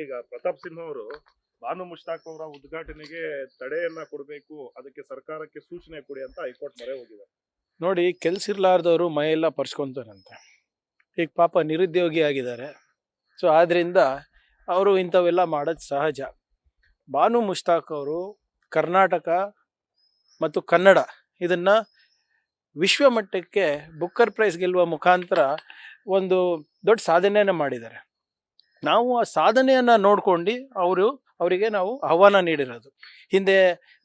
ಈಗ ಪ್ರತಾಪ್ ಸಿಂಹ ಅವರು ಬಾನು ಮುಷ್ತಾಕ್ ಅವರ ಉದ್ಘಾಟನೆಗೆ ತಡೆಯನ್ನ ಕೊಡಬೇಕು, ಅದಕ್ಕೆ ಸರ್ಕಾರಕ್ಕೆ ಸೂಚನೆ ಕೊಡಿ ಅಂತ ಹೈಕೋರ್ಟ್ ಮೊರೆ ಹೋಗಿದ್ದಾರೆ. ನೋಡಿ, ಕೆಲ್ಸ ಇರ್ಲಾರ್ದವರು ಮೈಯೆಲ್ಲ ಪರ್ಸ್ಕೊಂತಾರಂತೆ. ಈಗ ಪಾಪ ನಿರುದ್ಯೋಗಿ ಆಗಿದ್ದಾರೆ. ಸೊ ಆದ್ರಿಂದ ಅವರು ಇಂಥವೆಲ್ಲ ಮಾಡೋದು ಸಹಜ. ಬಾನು ಮುಷ್ತಾಕ್ ಅವರು ಕರ್ನಾಟಕ ಮತ್ತು ಕನ್ನಡ ಇದನ್ನ ವಿಶ್ವಮಟ್ಟಕ್ಕೆ ಬುಕ್ಕರ್ ಪ್ರೈಸ್ ಗೆಲ್ಲುವ ಮುಖಾಂತರ ಒಂದು ದೊಡ್ಡ ಸಾಧನೆಯನ್ನು ಮಾಡಿದ್ದಾರೆ. ನಾವು ಆ ಸಾಧನೆಯನ್ನು ನೋಡ್ಕೊಂಡು ಅವರಿಗೆ ನಾವು ಆಹ್ವಾನ ನೀಡಿರೋದು. ಹಿಂದೆ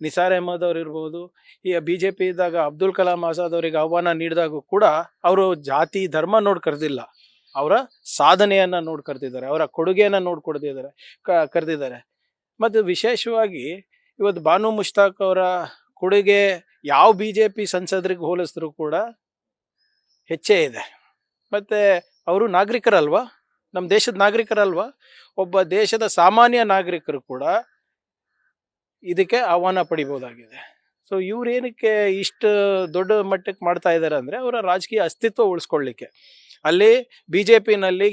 ನಿಸಾರ್ ಅಹಮದ್ ಅವರು ಇರ್ಬೋದು, ಈ BJP ಇದ್ದಾಗ ಅಬ್ದುಲ್ ಕಲಾಂ ಆಜಾದ್ ಅವರಿಗೆ ಆಹ್ವಾನ ನೀಡಿದಾಗ ಕೂಡ ಅವರು ಜಾತಿ ಧರ್ಮ ನೋಡಿ ಕರೆದಿಲ್ಲ, ಅವರ ಸಾಧನೆಯನ್ನು ನೋಡಿ ಕರೆದಿದ್ದಾರೆ, ಅವರ ಕೊಡುಗೆಯನ್ನು ನೋಡಿ ಕರೆದಿದ್ದಾರೆ. ಮತ್ತು ವಿಶೇಷವಾಗಿ ಇವತ್ತು ಬಾನು ಮುಷ್ತಾಕ್ ಅವರ ಕೊಡುಗೆ ಯಾವ BJP ಸಂಸದರಿಗೆ ಹೋಲಿಸಿದ್ರು ಕೂಡ ಹೆಚ್ಚೇ ಇದೆ. ಮತ್ತು ಅವರು ನಾಗರಿಕರಲ್ವಾ, ನಮ್ಮ ದೇಶದ ನಾಗರಿಕರಲ್ವಾ, ಒಬ್ಬ ದೇಶದ ಸಾಮಾನ್ಯ ನಾಗರಿಕರು ಕೂಡ ಇದಕ್ಕೆ ಆಹ್ವಾನ ಪಡಿಬೋದಾಗಿದೆ. ಸೊ ಇವ್ರೇನಕ್ಕೆ ಇಷ್ಟು ದೊಡ್ಡ ಮಟ್ಟಕ್ಕೆ ಮಾಡ್ತಾ ಇದ್ದಾರೆ ಅಂದರೆ ಅವರ ರಾಜಕೀಯ ಅಸ್ತಿತ್ವ ಉಳಿಸ್ಕೊಳ್ಳಿಕ್ಕೆ. ಅಲ್ಲಿ BJPನಲ್ಲಿ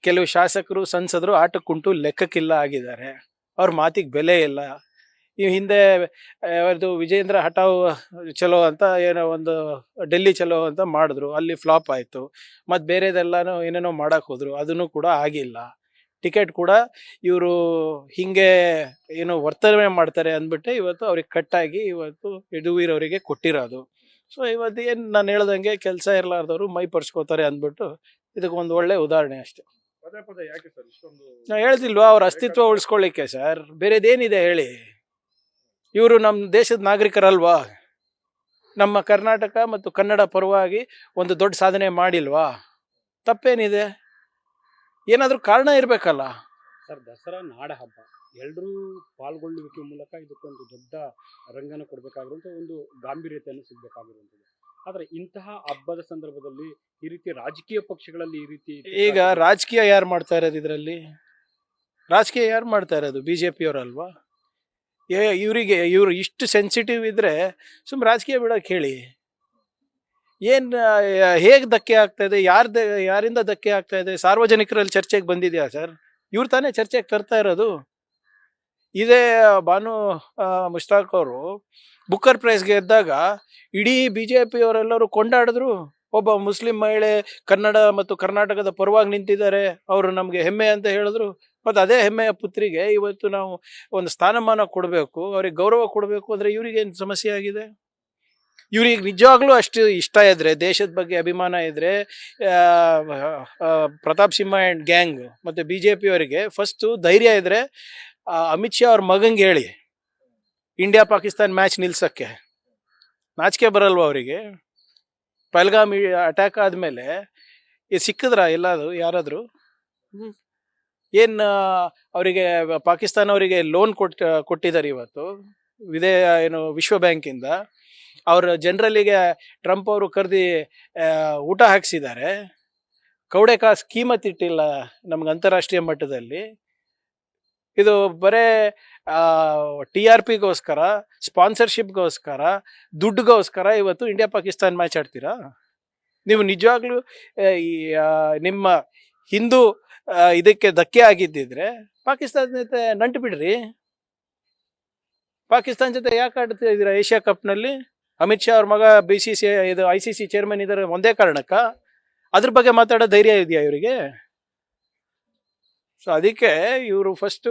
ಕೆಲವು ಶಾಸಕರು ಸಂಸದರು ಆಟಕ್ಕುಂಟು ಲೆಕ್ಕಕ್ಕಿಲ್ಲ ಆಗಿದ್ದಾರೆ, ಅವ್ರ ಮಾತಿಗೆ ಬೆಲೆ ಇಲ್ಲ. ಈ ಹಿಂದೆ ಅವ್ರದ್ದು ವಿಜೇಂದ್ರ ಹಠಾವ್ ಚಲೋ ಅಂತ ಏನೋ ಒಂದು ಡೆಲ್ಲಿ ಚಲೋ ಅಂತ ಮಾಡಿದ್ರು, ಅಲ್ಲಿ ಫ್ಲಾಪ್ ಆಯಿತು. ಮತ್ತು ಬೇರೆದೆಲ್ಲನೂ ಏನೇನೋ ಮಾಡೋಕ್ಕೆ ಹೋದರು, ಅದನ್ನು ಕೂಡ ಆಗಿಲ್ಲ. ಟಿಕೆಟ್ ಕೂಡ ಇವರು ಹಿಂಗೆ ಏನು ವರ್ತನೆ ಮಾಡ್ತಾರೆ ಅಂದ್ಬಿಟ್ಟು ಇವತ್ತು ಅವ್ರಿಗೆ ಕಟ್ಟಾಗಿ ಇವತ್ತು ಯದುವೀರವರಿಗೆ ಕೊಟ್ಟಿರೋದು. ಸೊ ಇವತ್ತು ಏನು ನಾನು ಹೇಳ್ದಂಗೆ ಕೆಲಸ ಇರಲಾರ್ದವರು ಮೈ ಪರ್ಸ್ಕೋತಾರೆ ಅಂದ್ಬಿಟ್ಟು ಇದಕ್ಕೆ ಒಂದು ಒಳ್ಳೆ ಉದಾಹರಣೆ ಅಷ್ಟೆ. ಪದೇ ಪದೇ ಯಾಕೆ ಸರ್ ಇಷ್ಟೊಂದು? ನಾವು ಹೇಳ್ತಿಲ್ವಾ ಅವ್ರ ಅಸ್ತಿತ್ವ ಉಳಿಸ್ಕೊಳ್ಳಿಕ್ಕೆ ಸರ್, ಬೇರೆದೇನಿದೆ ಹೇಳಿ? ಇವರು ನಮ್ಮ ದೇಶದ ನಾಗರಿಕರಲ್ವಾ? ನಮ್ಮ ಕರ್ನಾಟಕ ಮತ್ತು ಕನ್ನಡ ಪರವಾಗಿ ಒಂದು ದೊಡ್ಡ ಸಾಧನೆ ಮಾಡಿಲ್ವಾ? ತಪ್ಪೇನಿದೆ? ಏನಾದರೂ ಕಾರಣ ಇರಬೇಕಲ್ಲ ಸರ್. ದಸರಾ ನಾಡ ಹಬ್ಬ, ಎಲ್ಲರೂ ಪಾಲ್ಗೊಳ್ಳುವಿಕೆ ಮೂಲಕ ಇದಕ್ಕೊಂದು ದೊಡ್ಡ ರಂಗನ ಕೊಡಬೇಕಾಗಿರುವಂಥ ಒಂದು ಗಾಂಭೀರ್ಯತೆಯನ್ನು ಸಿಗಬೇಕಾಗಿರುವಂಥದ್ದು. ಆದರೆ ಇಂತಹ ಹಬ್ಬದ ಸಂದರ್ಭದಲ್ಲಿ ಈ ರೀತಿ ರಾಜಕೀಯ ಪಕ್ಷಗಳಲ್ಲಿ ಈ ರೀತಿ ಈಗ ರಾಜಕೀಯ ಯಾರು ಮಾಡ್ತಾ ಇರೋದು? ಇದರಲ್ಲಿ ರಾಜಕೀಯ ಯಾರು ಮಾಡ್ತಾ ಇರೋದು? BJP ಅವರಲ್ವಾ? ಇವರು ಇಷ್ಟು ಸೆನ್ಸಿಟಿವ್ ಇದ್ರೆ ಸುಮ್ಮನೆ ರಾಜಕೀಯ ಬಿಡೋಕೆ ಹೇಳಿ. ಏನು ಹೇಗೆ ಧಕ್ಕೆ ಆಗ್ತಾ ಇದೆ? ಯಾರಿಂದ ಧಕ್ಕೆ ಆಗ್ತಾ ಇದೆ? ಸಾರ್ವಜನಿಕರಲ್ಲಿ ಚರ್ಚೆಗೆ ಬಂದಿದೆಯಾ ಸರ್? ಇವ್ರು ತಾನೇ ಚರ್ಚೆಗೆ ತರ್ತಾ ಇರೋದು. ಇದೇ ಬಾನು ಮುಷ್ತಾಕ್ ಅವರು ಬುಕ್ಕರ್ ಪ್ರೈಸ್ ಗೆದ್ದಾಗ ಇಡೀ BJP ಅವರೆಲ್ಲರೂ ಕೊಂಡಾಡಿದ್ರು. ಒಬ್ಬ ಮುಸ್ಲಿಂ ಮಹಿಳೆ ಕನ್ನಡ ಮತ್ತು ಕರ್ನಾಟಕದ ಪರವಾಗಿ ನಿಂತಿದ್ದಾರೆ, ಅವರು ನಮಗೆ ಹೆಮ್ಮೆ ಅಂತ ಹೇಳಿದ್ರು. ಮತ್ತು ಅದೇ ಹೆಮ್ಮೆಯ ಪುತ್ರಿಗೆ ಇವತ್ತು ನಾವು ಒಂದು ಸ್ಥಾನಮಾನ ಕೊಡಬೇಕು, ಅವ್ರಿಗೆ ಗೌರವ ಕೊಡಬೇಕು ಅಂದರೆ ಇವ್ರಿಗೇನು ಸಮಸ್ಯೆ ಆಗಿದೆ? ಇವ್ರಿಗೆ ನಿಜವಾಗ್ಲೂ ಅಷ್ಟು ಇಷ್ಟ ಇದ್ರೆ, ದೇಶದ ಬಗ್ಗೆ ಅಭಿಮಾನ ಇದ್ರೆ, ಪ್ರತಾಪ್ ಸಿಂಹ ಆ್ಯಂಡ್ ಗ್ಯಾಂಗ್ ಮತ್ತು BJP ಅವರಿಗೆ ಫಸ್ಟು ಧೈರ್ಯ ಇದ್ರೆ ಅಮಿತ್ ಶಾ ಅವ್ರ ಮಗಂಗೆ ಹೇಳಿ ಇಂಡಿಯಾ ಪಾಕಿಸ್ತಾನ್ ಮ್ಯಾಚ್ ನಿಲ್ಸಕ್ಕೆ. ನಾಚಿಕೆ ಬರಲ್ವ ಅವರಿಗೆ? ಪಹಲ್ಗಾಮ್ ಅಟ್ಯಾಕ್ ಆದಮೇಲೆ ಸಿಕ್ಕಿದ್ರ ಎಲ್ಲಾದ್ರು ಯಾರಾದರೂ? ಏನು ಅವರಿಗೆ ಪಾಕಿಸ್ತಾನ ಅವರಿಗೆ ಲೋನ್ ಕೊಟ್ಟಿದ್ದಾರೆ ಇವತ್ತು ಏನು ವಿಶ್ವ ಬ್ಯಾಂಕಿಂದ. ಅವ್ರ ಜನರಲ್ಲಿಗೆ ಟ್ರಂಪ್ ಅವರು ಕರೆದು ಊಟ ಹಾಕಿಸಿದ್ದಾರೆ. ಕೌಡೆ ಕಾಸು ಕೀಮತ್ ಇಟ್ಟಿಲ್ಲ ನಮ್ಗೆ ಅಂತಾರಾಷ್ಟ್ರೀಯ ಮಟ್ಟದಲ್ಲಿ. ಇದು ಬರೇ TRPಗೋಸ್ಕರ, ಸ್ಪಾನ್ಸರ್ಶಿಪ್ಗೋಸ್ಕರ, ದುಡ್ಡುಗೋಸ್ಕರ ಇವತ್ತು ಇಂಡಿಯಾ ಪಾಕಿಸ್ತಾನ್ ಮ್ಯಾಚ್ ಆಡ್ತೀರಾ ನೀವು? ನಿಜವಾಗ್ಲೂ ನಿಮ್ಮ ಹಿಂದೂ ಇದಕ್ಕೆ ಧಕ್ಕೆ ಆಗಿದ್ದಿದ್ರೆ ಪಾಕಿಸ್ತಾನ ಜೊತೆ ನಂಟು ಬಿಡ್ರಿ. ಪಾಕಿಸ್ತಾನ ಜೊತೆ ಯಾಕೆ ಆಡ್ತಾ ಇದ್ದೀರಾ ಏಷ್ಯಾ ಕಪ್ನಲ್ಲಿ? ಅಮಿತ್ ಶಾ ಅವ್ರ ಮಗ ಇದು ICC ಚೇರ್ಮನ್ ಇದ್ದಾರೆ ಒಂದೇ ಕಾರಣಕ್ಕ? ಅದ್ರ ಬಗ್ಗೆ ಮಾತಾಡೋ ಧೈರ್ಯ ಇದೆಯಾ ಇವರಿಗೆ? ಸೊ ಅದಕ್ಕೆ ಇವರು ಫಸ್ಟು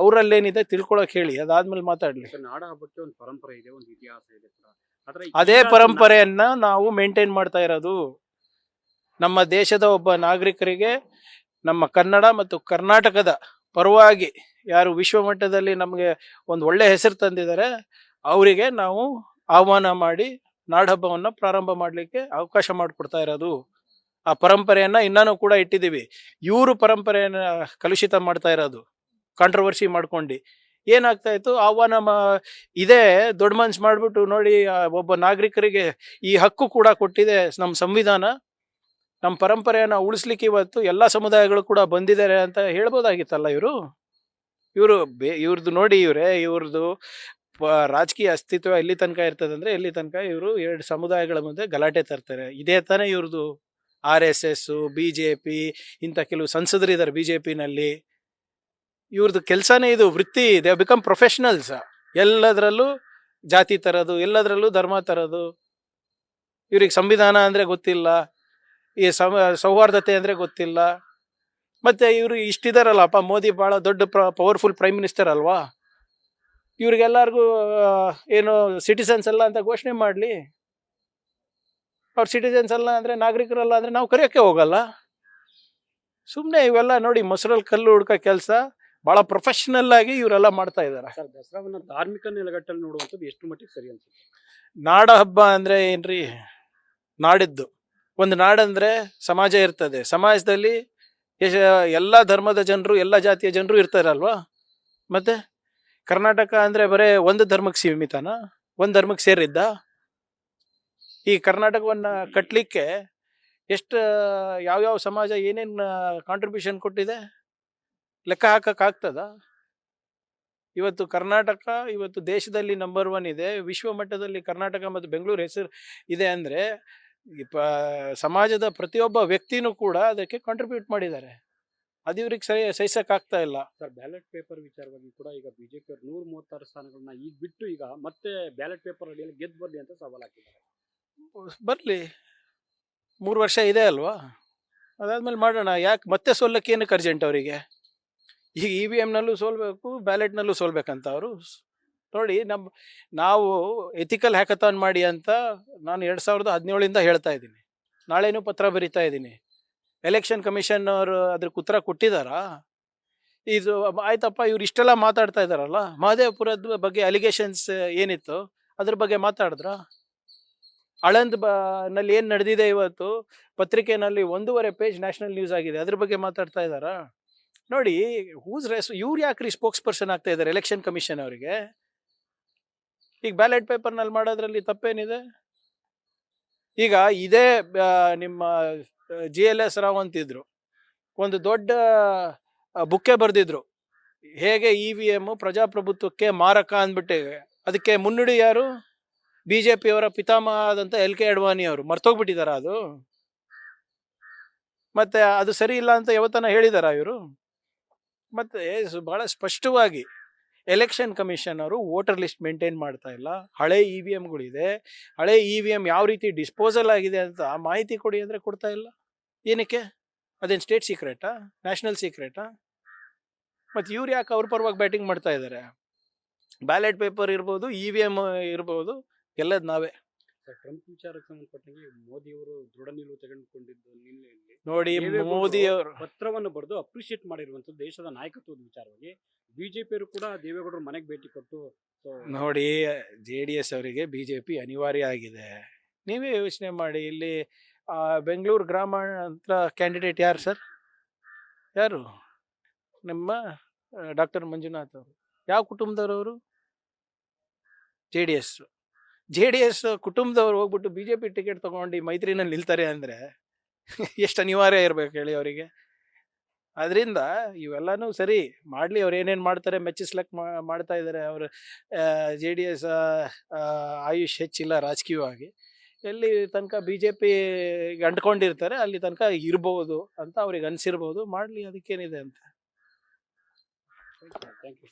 ಅವರಲ್ಲೇನಿದೆ ತಿಳ್ಕೊಳಕ್ ಹೇಳಿ, ಅದಾದ್ಮೇಲೆ ಮಾತಾಡ್ಲಿ. ನಾಡ ಹಬ್ಬಕ್ಕೆ ಒಂದು ಪರಂಪರೆ ಇದೆ, ಒಂದು ಇತಿಹಾಸ ಇದೆ. ಅದೇ ಪರಂಪರೆಯನ್ನ ನಾವು ಮೇಂಟೈನ್ ಮಾಡ್ತಾ ಇರೋದು. ನಮ್ಮ ದೇಶದ ಒಬ್ಬ ನಾಗರಿಕರಿಗೆ ನಮ್ಮ ಕನ್ನಡ ಮತ್ತು ಕರ್ನಾಟಕದ ಪರವಾಗಿ ಯಾರು ವಿಶ್ವಮಟ್ಟದಲ್ಲಿ ನಮಗೆ ಒಂದು ಒಳ್ಳೆ ಹೆಸರು ತಂದಿದ್ದಾರೆ ಅವರಿಗೆ ನಾವು ಆಹ್ವಾನ ಮಾಡಿ ನಾಡಹಬ್ಬವನ್ನು ಪ್ರಾರಂಭ ಮಾಡಲಿಕ್ಕೆ ಅವಕಾಶ ಮಾಡಿಕೊಡ್ತಾ ಇರೋದು. ಆ ಪರಂಪರೆಯನ್ನು ಇನ್ನೂ ಕೂಡ ಇಟ್ಟಿದ್ದೀವಿ. ಇವರು ಪರಂಪರೆಯನ್ನು ಕಲುಷಿತ ಮಾಡ್ತಾ ಇರೋದು, ಕಾಂಟ್ರವರ್ಸಿ ಮಾಡ್ಕೊಂಡು. ಏನಾಗ್ತಾ ಇತ್ತು? ಆಹ್ವಾನ ಇದೇ ದೊಡ್ಡ ಮನ್ಸು ಮಾಡಿಬಿಟ್ಟು ನೋಡಿ, ಒಬ್ಬ ನಾಗರಿಕರಿಗೆ ಈ ಹಕ್ಕು ಕೂಡ ಕೊಟ್ಟಿದೆ ನಮ್ಮ ಸಂವಿಧಾನ. ನಮ್ಮ ಪರಂಪರೆಯನ್ನು ಉಳಿಸ್ಲಿಕ್ಕೆ ಇವತ್ತು ಎಲ್ಲ ಸಮುದಾಯಗಳು ಕೂಡ ಬಂದಿದ್ದಾರೆ ಅಂತ ಹೇಳ್ಬೋದಾಗಿತ್ತಲ್ಲ ಇವ್ರದ್ದು ನೋಡಿ. ಇವ್ರದ್ದು ರಾಜಕೀಯ ಅಸ್ತಿತ್ವ ಎಲ್ಲಿ ತನಕ ಇರ್ತದೆ ಅಂದರೆ, ಎಲ್ಲಿ ತನಕ ಇವರು ಎರಡು ಸಮುದಾಯಗಳ ಮುಂದೆ ಗಲಾಟೆ ತರ್ತಾರೆ. ಇದೇ ತಾನೇ ಇವ್ರದ್ದು RSS, BJP, ಇಂಥ ಕೆಲವು ಸಂಸದರಿದ್ದಾರೆ BJPನಲ್ಲಿ. ಇವ್ರದ್ದು ಕೆಲಸನೇ ಇದು, ವೃತ್ತಿ. They become professionals. ಎಲ್ಲದರಲ್ಲೂ ಜಾತಿ ತರೋದು, ಎಲ್ಲದರಲ್ಲೂ ಧರ್ಮ ತರೋದು. ಇವ್ರಿಗೆ ಸಂವಿಧಾನ ಅಂದರೆ ಗೊತ್ತಿಲ್ಲ, ಈ ಸೌಹಾರ್ದತೆ ಅಂದರೆ ಗೊತ್ತಿಲ್ಲ. ಮತ್ತೆ ಇವರು ಇಷ್ಟಿದಾರಲ್ಲಪ್ಪ, ಮೋದಿ ಭಾಳ ದೊಡ್ಡ ಪವರ್ಫುಲ್ ಪ್ರೈಮ್ ಮಿನಿಸ್ಟರ್ ಅಲ್ವಾ, ಇವ್ರಿಗೆಲ್ಲರಿಗೂ ಏನು ಸಿಟಿಸನ್ಸ್ ಅಲ್ಲ ಅಂತ ಘೋಷಣೆ ಮಾಡಲಿ. ಅವ್ರು ಸಿಟಿಸನ್ಸ್ ಅಲ್ಲ ಅಂದರೆ, ನಾಗರಿಕರಲ್ಲ ಅಂದರೆ ನಾವು ಕರೆಯೋಕ್ಕೆ ಹೋಗಲ್ಲ. ಸುಮ್ಮನೆ ಇವೆಲ್ಲ ನೋಡಿ, ಮೊಸರಲ್ಲಿ ಕಲ್ಲು ಹುಡ್ಕೋ ಕೆಲಸ ಭಾಳ ಪ್ರೊಫೆಷನಲ್ ಆಗಿ ಇವರೆಲ್ಲ ಮಾಡ್ತಾ ಇದ್ದಾರೆ. ಸರ್, ದಸರಾವನ್ನ ಧಾರ್ಮಿಕ ನೆಲೆಗಟ್ಟಲ್ಲಿ ನೋಡುವಂಥದ್ದು ಎಷ್ಟು ಮಟ್ಟಿಗೆ ಸರಿ ಅನ್ಸುತ್ತೆ? ನಾಡ ಹಬ್ಬ ಅಂದರೆ ಏನ್ರಿ? ನಾಡಿದ್ದು ಒಂದು ನಾಡಂದ್ರೆ ಸಮಾಜ ಇರ್ತದೆ. ಸಮಾಜದಲ್ಲಿ ಎಲ್ಲ ಧರ್ಮದ ಜನರು, ಎಲ್ಲ ಜಾತಿಯ ಜನರು ಇರ್ತಾರಲ್ವಾ. ಮತ್ತೆ ಕರ್ನಾಟಕ ಅಂದರೆ ಬರೇ ಒಂದು ಧರ್ಮಕ್ಕೆ ಸೀಮಿತನಾ? ಒಂದು ಧರ್ಮಕ್ಕೆ ಸೇರಿದ್ದ? ಈ ಕರ್ನಾಟಕವನ್ನು ಕಟ್ಟಲಿಕ್ಕೆ ಎಷ್ಟು ಯಾವ್ಯಾವ ಸಮಾಜ ಏನೇನು ಕಾಂಟ್ರಿಬ್ಯೂಷನ್ ಕೊಟ್ಟಿದೆ ಲೆಕ್ಕ ಹಾಕಕ್ಕಾಗ್ತದ? ಇವತ್ತು ಕರ್ನಾಟಕ ಇವತ್ತು ದೇಶದಲ್ಲಿ ನಂಬರ್ 1 ಇದೆ, ವಿಶ್ವ ಮಟ್ಟದಲ್ಲಿ ಕರ್ನಾಟಕ ಮತ್ತು ಬೆಂಗಳೂರು ಹೆಸರು ಇದೆ ಅಂದರೆ ಸಮಾಜದ ಪ್ರತಿಯೊಬ್ಬ ವ್ಯಕ್ತಿನೂ ಕೂಡ ಅದಕ್ಕೆ ಕಾಂಟ್ರಿಬ್ಯೂಟ್ ಮಾಡಿದ್ದಾರೆ. ಅದು ಇವ್ರಿಗೆ ಸಹಿಸಕ್ಕಾಗ್ತಾ ಇಲ್ಲ. ಸರ್, ಬ್ಯಾಲೆಟ್ ಪೇಪರ್ ವಿಚಾರವಾಗಿ ಕೂಡ ಈಗ ಬಿಜೆಪಿ ಅವರು 136 ಸ್ಥಾನಗಳನ್ನ ಈಗ ಬಿಟ್ಟು ಈಗ ಮತ್ತೆ ಬ್ಯಾಲೆಟ್ ಪೇಪರ್ ಅಡಿಯಲ್ಲಿ ಗೆದ್ದು ಬರ್ಲಿ ಅಂತ ಸವಾಲ್ ಹಾಕಿದ್ದಾರೆ. ಬರಲಿ, 3 ವರ್ಷ ಇದೆ ಅಲ್ವಾ, ಅದಾದ್ಮೇಲೆ ಮಾಡೋಣ. ಯಾಕೆ ಮತ್ತೆ ಸೋಲ್ಲಕ್ಕೆ ಏನಕ್ಕೆ ಅರ್ಜೆಂಟ್ ಅವರಿಗೆ? ಈಗ EVM-ನಲ್ಲೂ ಸೋಲ್ಬೇಕು, ಬ್ಯಾಲೆಟ್ನಲ್ಲೂ ಸೋಲ್ಬೇಕಂತ ಅವರು ನೋಡಿ. ನಾವು ಎಥಿಕಲ್ ಹ್ಯಾಕಥಾನ್ ಮಾಡಿ ಅಂತ ನಾನು 2017 ಹೇಳ್ತಾ ಇದ್ದೀನಿ. ನಾಳೆನೂ ಪತ್ರ ಬರಿತಾ ಇದ್ದೀನಿ. ಎಲೆಕ್ಷನ್ ಕಮಿಷನ್ ಅವರು ಅದಕ್ಕೆ ಉತ್ತರ ಕೊಟ್ಟಿದ್ದಾರಾ? ಇದು ಆಯ್ತಪ್ಪ, ಇವ್ರು ಇಷ್ಟೆಲ್ಲ ಮಾತಾಡ್ತಾ ಇದ್ದಾರಲ್ಲ, ಮಹದೇವಪುರದ ಬಗ್ಗೆ ಅಲಿಗೇಷನ್ಸ್ ಏನಿತ್ತು ಅದ್ರ ಬಗ್ಗೆ ಮಾತಾಡಿದ್ರ? ಆಳಂದ್ ನಲ್ಲಿ ಏನು ನಡೆದಿದೆ ಇವತ್ತು ಪತ್ರಿಕೆನಲ್ಲಿ 1.5 ಪೇಜ್ ನ್ಯಾಷನಲ್ ನ್ಯೂಸ್ ಆಗಿದೆ, ಅದ್ರ ಬಗ್ಗೆ ಮಾತಾಡ್ತಾ ಇದ್ದಾರಾ? ನೋಡಿ, ಇವ್ರು ಯಾಕ್ರಿ ಸ್ಪೋಕ್ಸ್ ಪರ್ಸನ್ ಆಗ್ತಾ ಇದ್ದಾರೆ ಎಲೆಕ್ಷನ್ ಕಮಿಷನ್ ಅವರಿಗೆ? ಈಗ ಬ್ಯಾಲೆಟ್ ಪೇಪರ್ನಲ್ಲಿ ಮಾಡೋದ್ರಲ್ಲಿ ತಪ್ಪೇನಿದೆ? ಈಗ ಇದೇ ನಿಮ್ಮ GLS ರಾವ್ ಅಂತಿದ್ರು, ಒಂದು ದೊಡ್ಡ ಬುಕ್ಕೆ ಬರೆದಿದ್ರು, ಹೇಗೆ EVM ಪ್ರಜಾಪ್ರಭುತ್ವಕ್ಕೆ ಮಾರಕ ಅಂದ್ಬಿಟ್ಟು. ಅದಕ್ಕೆ ಮುನ್ನುಡಿ ಯಾರು? BJP-ಯವರ ಪಿತಾಮಹ ಆದಂಥ LK ಅಡ್ವಾಣಿ ಅವರು. ಮರ್ತೋಗ್ಬಿಟ್ಟಿದಾರ ಅದು? ಮತ್ತೆ ಅದು ಸರಿ ಇಲ್ಲ ಅಂತ ಯಾವತ್ತನ ಹೇಳಿದಾರ ಇವರು? ಮತ್ತೆ ಬಹಳ ಸ್ಪಷ್ಟವಾಗಿ ಎಲೆಕ್ಷನ್ ಕಮಿಷನ್ ಅವರು ವೋಟರ್ ಲಿಸ್ಟ್ ಮೇಂಟೈನ್ ಮಾಡ್ತಾ ಇಲ್ಲ. ಹಳೆ EVM-ಗಳಿದೆ, ಹಳೆ EVM ಯಾವ ರೀತಿ ಡಿಸ್ಪೋಸಲ್ ಆಗಿದೆ ಅಂತ ಮಾಹಿತಿ ಕೊಡಿ ಅಂದರೆ ಕೊಡ್ತಾ ಇಲ್ಲ. ಏನಕ್ಕೆ? ಅದೇನು ಸ್ಟೇಟ್ ಸೀಕ್ರೆಟಾ? ನ್ಯಾಷನಲ್ ಸೀಕ್ರೆಟಾ? ಮತ್ತು ಇವ್ರು ಯಾಕೆ ಅವ್ರ ಪರವಾಗಿ ಬ್ಯಾಟಿಂಗ್ ಮಾಡ್ತಾ ಇದ್ದಾರೆ? ಬ್ಯಾಲೆಟ್ ಪೇಪರ್ ಇರ್ಬೋದು, EVM ಇರ್ಬೋದು, ಎಲ್ಲದ್ ನಾವೇ. ಟ್ರಂಪ್ ವಿಚಾರಕ್ಕೆ ಸಂಬಂಧಪಟ್ಟಂಗೆ ಮೋದಿ ಅವರು ದೃಢ ನಿಲುವು ತೆಗೆದುಕೊಂಡಿದ್ದು ನಿನ್ನೆಯಲ್ಲಿ ನೋಡಿ, ಮೋದಿ ಅವರು ಪತ್ರವನ್ನು ಬರೆದು ಅಪ್ರಿಶಿಯೇಟ್ ಮಾಡಿರುವಂಥದ್ದು ದೇಶದ ನಾಯಕತ್ವದ ವಿಚಾರವಾಗಿ. ಬಿಜೆಪಿಯವರು ಕೂಡ ದೇವೇಗೌಡರು ಮನೆಗೆ ಭೇಟಿ ಕೊಟ್ಟು ನೋಡಿ, JDS ಅವರಿಗೆ BJP ಅನಿವಾರ್ಯ ಆಗಿದೆ. ನೀವೇ ಯೋಚನೆ ಮಾಡಿ. ಇಲ್ಲಿ ಬೆಂಗಳೂರು ಗ್ರಾಮಾಂತರ ಕ್ಯಾಂಡಿಡೇಟ್ ಯಾರು ಸರ್? ಯಾರು? ನಿಮ್ಮ ಡಾಕ್ಟರ್ ಮಂಜುನಾಥ್ ಅವರು. ಯಾವ ಕುಟುಂಬದವರು? JDS ಕುಟುಂಬದವ್ರು ಹೋಗ್ಬಿಟ್ಟು BJP ಟಿಕೆಟ್ ತಗೊಂಡು ಮೈತ್ರಿನಲ್ಲಿ ನಿಲ್ತಾರೆ ಅಂದರೆ ಎಷ್ಟು ಅನಿವಾರ್ಯ ಇರ್ಬೇಕು ಹೇಳಿ ಅವರಿಗೆ? ಅದರಿಂದ ಇವೆಲ್ಲನೂ ಸರಿ ಮಾಡಲಿ, ಅವ್ರು ಏನೇನು ಮಾಡ್ತಾರೆ ಮೆಚ್ಚಿಸ್ಲಕ್ಕೆ ಮಾಡ್ತಾ ಇದ್ದಾರೆ. ಅವರು JDS ಆಯುಷ್ ಹೆಚ್ಚಿಲ್ಲ ರಾಜಕೀಯವಾಗಿ. ಎಲ್ಲಿ ತನಕ BJP ಅಂಟ್ಕೊಂಡಿರ್ತಾರೆ ಅಲ್ಲಿ ತನಕ ಇರ್ಬೋದು ಅಂತ ಅವ್ರಿಗೆ ಅನಿಸಿರ್ಬೋದು. ಮಾಡಲಿ, ಅದಕ್ಕೇನಿದೆ ಅಂತ. Thank you.